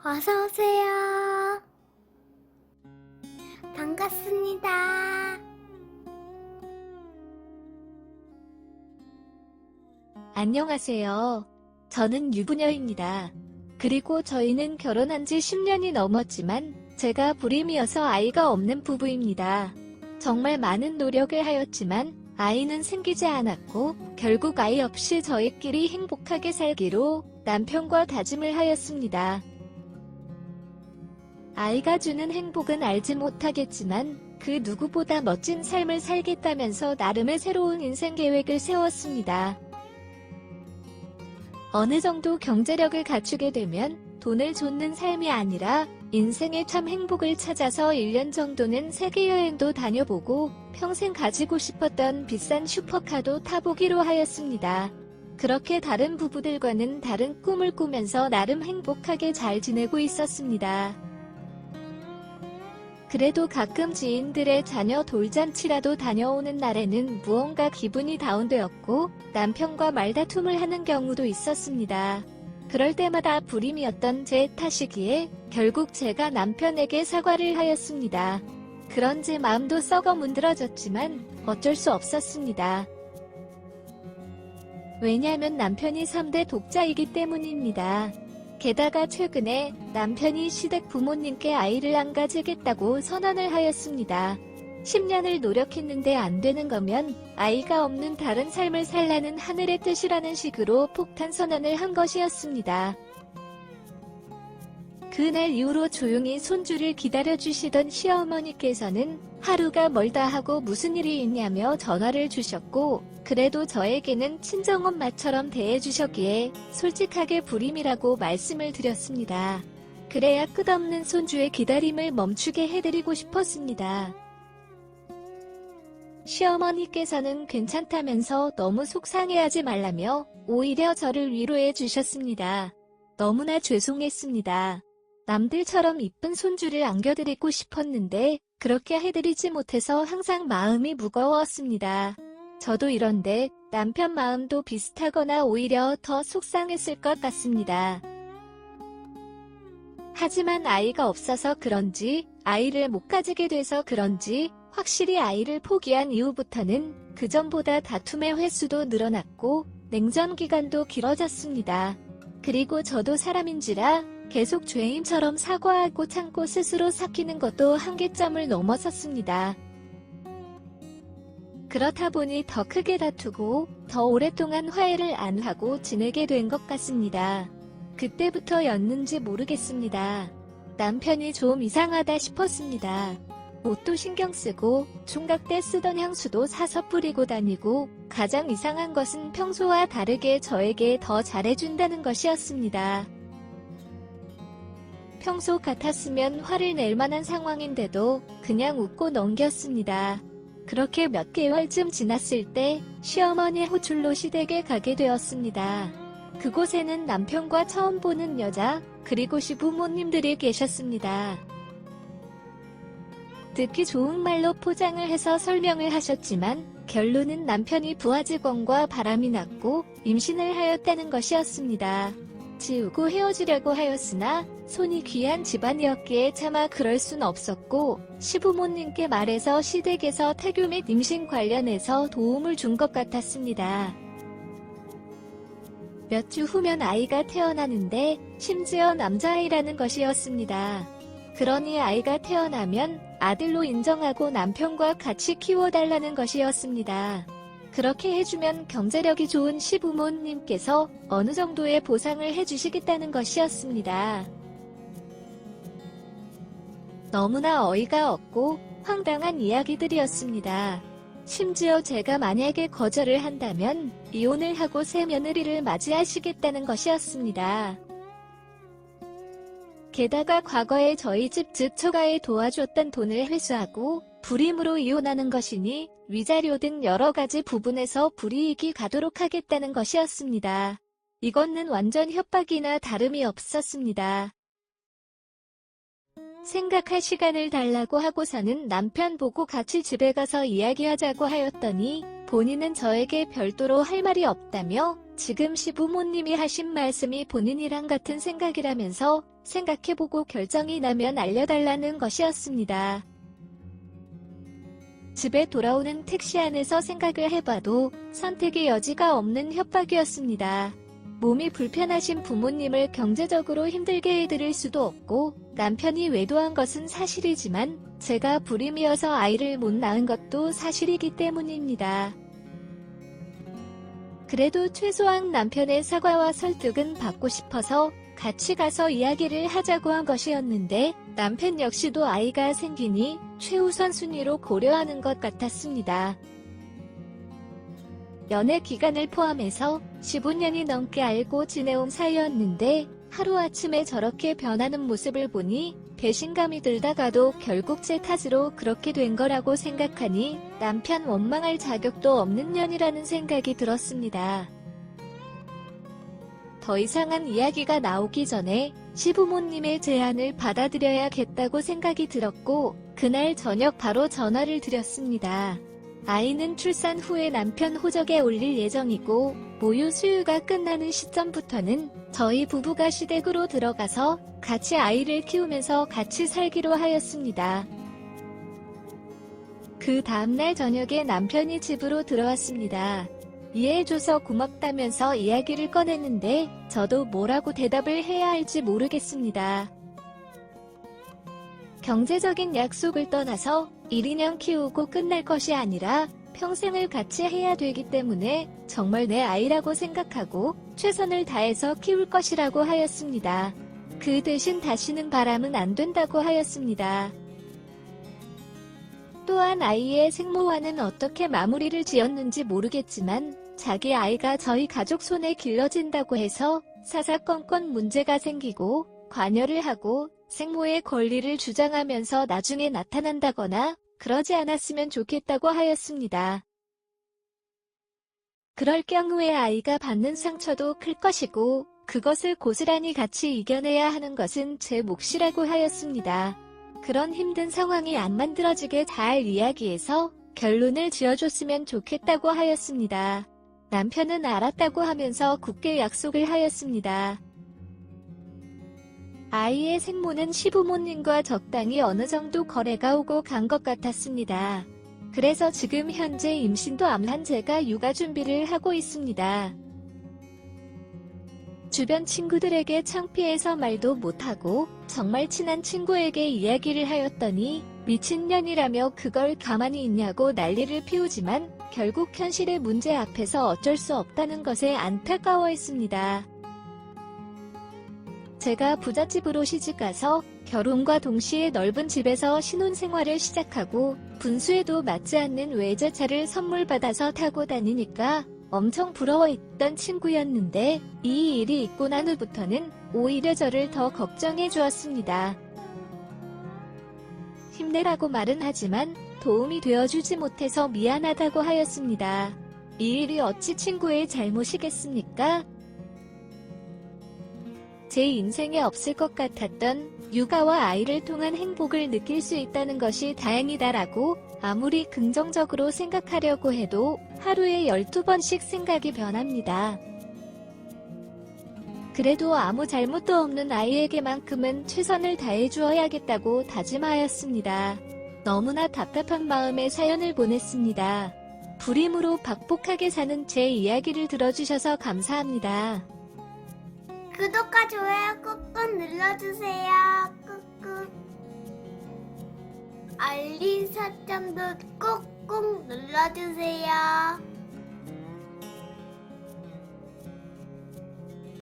어서오세요. 반갑습니다. 안녕하세요. 저는 유부녀입니다. 그리고 저희는 결혼한 지 10년이 넘었지만 제가 불임이어서 아이가 없는 부부입니다. 정말 많은 노력을 하였지만 아이는 생기지 않았고 결국 아이 없이 저희끼리 행복하게 살기로 남편과 다짐을 하였습니다. 아이가 주는 행복은 알지 못하겠지만 그 누구보다 멋진 삶을 살겠다면서 나름의 새로운 인생 계획을 세웠습니다. 어느 정도 경제력을 갖추게 되면 돈을 좇는 삶이 아니라 인생의 참 행복을 찾아서 1년 정도는 세계여행도 다녀보고 평생 가지고 싶었던 비싼 슈퍼카도 타보기로 하였습니다. 그렇게 다른 부부들과는 다른 꿈을 꾸면서 나름 행복하게 잘 지내고 있었습니다. 그래도 가끔 지인들의 자녀 돌잔치라도 다녀오는 날에는 무언가 기분이 다운되었고 남편과 말다툼을 하는 경우도 있었습니다. 그럴 때마다 불임이었던 제 탓이기에 결국 제가 남편에게 사과를 하였습니다. 그런지 마음도 썩어 문드러졌지만 어쩔 수 없었습니다. 왜냐하면 남편이 3대 독자이기 때문입니다. 게다가 최근에 남편이 시댁 부모님께 아이를 안 가지겠다고 선언을 하였습니다. 10년을 노력했는데 안 되는 거면 아이가 없는 다른 삶을 살라는 하늘의 뜻이라는 식으로 폭탄 선언을 한 것이었습니다. 그날 이후로 조용히 손주를 기다려주시던 시어머니께서는 하루가 멀다 하고 무슨 일이 있냐며 전화를 주셨고 그래도 저에게는 친정엄마처럼 대해주셨기에 솔직하게 불임이라고 말씀을 드렸습니다. 그래야 끝없는 손주의 기다림을 멈추게 해드리고 싶었습니다. 시어머니께서는 괜찮다면서 너무 속상해하지 말라며 오히려 저를 위로해 주셨습니다. 너무나 죄송했습니다. 남들처럼 이쁜 손주를 안겨드리고 싶었는데 그렇게 해드리지 못해서 항상 마음이 무거웠습니다. 저도 이런데 남편 마음도 비슷하거나 오히려 더 속상했을 것 같습니다. 하지만 아이가 없어서 그런지 아이를 못 가지게 돼서 그런지 확실히 아이를 포기한 이후부터는 그전보다 다툼의 횟수도 늘어났고 냉전 기간도 길어졌습니다. 그리고 저도 사람인지라 계속 죄인처럼 사과하고 참고 스스로 삭히는 것도 한계점을 넘어섰습니다. 그렇다 보니 더 크게 다투고 더 오랫동안 화해를 안 하고 지내게 된 것 같습니다. 그때부터였는지 모르겠습니다. 남편이 좀 이상하다 싶었습니다. 옷도 신경 쓰고 총각 때 쓰던 향수도 사서 뿌리고 다니고 가장 이상한 것은 평소와 다르게 저에게 더 잘해준다는 것이었습니다. 평소 같았으면 화를 낼 만한 상황인데도 그냥 웃고 넘겼습니다. 그렇게 몇 개월쯤 지났을 때 시어머니 호출로 시댁에 가게 되었습니다. 그곳에는 남편과 처음 보는 여자 그리고 시부모님들이 계셨습니다. 듣기 좋은 말로 포장을 해서 설명을 하셨지만 결론은 남편이 부하 직원과 바람이 났고 임신을 하였다는 것이었습니다. 지우고 헤어지려고 하였으나 손이 귀한 집안이었기에 차마 그럴 순 없었고 시부모님께 말해서 시댁에서 태교 및 임신 관련해서 도움을 준 것 같았습니다. 몇 주 후면 아이가 태어나는데 심지어 남자아이라는 것이었습니다. 그러니 아이가 태어나면 아들로 인정하고 남편과 같이 키워달라는 것이었습니다. 그렇게 해주면 경제력이 좋은 시부모님께서 어느 정도의 보상을 해주시겠다는 것이었습니다. 너무나 어이가 없고 황당한 이야기들이었습니다. 심지어 제가 만약에 거절을 한다면 이혼을 하고 새 며느리를 맞이하시겠다는 것이었습니다. 게다가 과거에 저희 집 즉 처가에 도와줬던 돈을 회수하고 불임으로 이혼하는 것이니 위자료 등 여러 가지 부분에서 불이익이 가도록 하겠다는 것이었습니다. 이거는 완전 협박이나 다름이 없었습니다. 생각할 시간을 달라고 하고서는 남편 보고 같이 집에 가서 이야기하자고 하였더니 본인은 저에게 별도로 할 말이 없다며 지금 시부모님이 하신 말씀이 본인이랑 같은 생각이라면서 생각해보고 결정이 나면 알려달라는 것이었습니다. 집에 돌아오는 택시 안에서 생각을 해봐도 선택의 여지가 없는 협박이었습니다. 몸이 불편하신 부모님을 경제적으로 힘들게 해드릴 수도 없고 남편이 외도한 것은 사실이지만 제가 불임이어서 아이를 못 낳은 것도 사실이기 때문입니다. 그래도 최소한 남편의 사과와 설득은 받고 싶어서 같이 가서 이야기를 하자고 한 것이었는데 남편 역시도 아이가 생기니 최우선 순위로 고려하는 것 같았습니다. 연애 기간을 포함해서 15년이 넘게 알고 지내온 사이였는데 하루아침에 저렇게 변하는 모습을 보니 배신감이 들다가도 결국 제 탓으로 그렇게 된 거라고 생각하니 남편 원망할 자격도 없는 년이라는 생각이 들었습니다. 더 이상한 이야기가 나오기 전에 시부모님의 제안을 받아들여야겠다고 생각이 들었고 그날 저녁 바로 전화를 드렸습니다. 아이는 출산 후에 남편 호적에 올릴 예정이고 모유 수유가 끝나는 시점부터는 저희 부부가 시댁으로 들어가서 같이 아이를 키우면서 같이 살기로 하였습니다. 그 다음날 저녁에 남편이 집으로 들어왔습니다. 이해해줘서 고맙다면서 이야기를 꺼냈는데 저도 뭐라고 대답을 해야 할지 모르겠습니다. 경제적인 약속을 떠나서 1, 2년 키우고 끝날 것이 아니라 평생을 같이 해야 되기 때문에 정말 내 아이라고 생각하고 최선을 다해서 키울 것이라고 하였습니다. 그 대신 다시는 바라면 안 된다고 하였습니다. 또한 아이의 생모와는 어떻게 마무리를 지었는지 모르겠지만 자기 아이가 저희 가족 손에 길러진다고 해서 사사건건 문제가 생기고 관여를 하고 생모의 권리를 주장하면서 나중에 나타난다거나 그러지 않았으면 좋겠다고 하였습니다. 그럴 경우에 아이가 받는 상처도 클 것이고 그것을 고스란히 같이 이겨내야 하는 것은 제 몫이라고 하였습니다. 그런 힘든 상황이 안 만들어지게 잘 이야기해서 결론을 지어줬으면 좋겠다고 하였습니다. 남편은 알았다고 하면서 굳게 약속을 하였습니다. 아이의 생모는 시부모님과 적당히 어느 정도 거래가 오고 간 것 같았습니다. 그래서 지금 현재 임신도 암한 제가 육아 준비를 하고 있습니다. 주변 친구들에게 창피해서 말도 못하고 정말 친한 친구에게 이야기를 하였더니 미친년이라며 그걸 가만히 있냐고 난리를 피우지만 결국 현실의 문제 앞에서 어쩔 수 없다는 것에 안타까워했습니다. 제가 부잣집으로 시집가서 결혼과 동시에 넓은 집에서 신혼생활을 시작하고 분수에도 맞지 않는 외제차를 선물 받아서 타고 다니니까 엄청 부러워했던 친구였는데 이 일이 있고 난 후부터는 오히려 저를 더 걱정해 주었습니다. 힘내라고 말은 하지만 도움이 되어주지 못해서 미안하다고 하였습니다. 이 일이 어찌 친구의 잘못이겠습니까? 제 인생에 없을 것 같았던 육아와 아이를 통한 행복을 느낄 수 있다는 것이 다행이다라고 아무리 긍정적으로 생각하려고 해도 하루에 12번씩 생각이 변합니다. 그래도 아무 잘못도 없는 아이에게만큼은 최선을 다해 주어야겠다고 다짐하였습니다. 너무나 답답한 마음에 사연을 보냈습니다. 불임으로 박복하게 사는 제 이야기를 들어주셔서 감사합니다. 구독과 좋아요 꾹꾹 눌러주세요. 꾹꾹. 알림 설정도 꾹꾹 눌러주세요.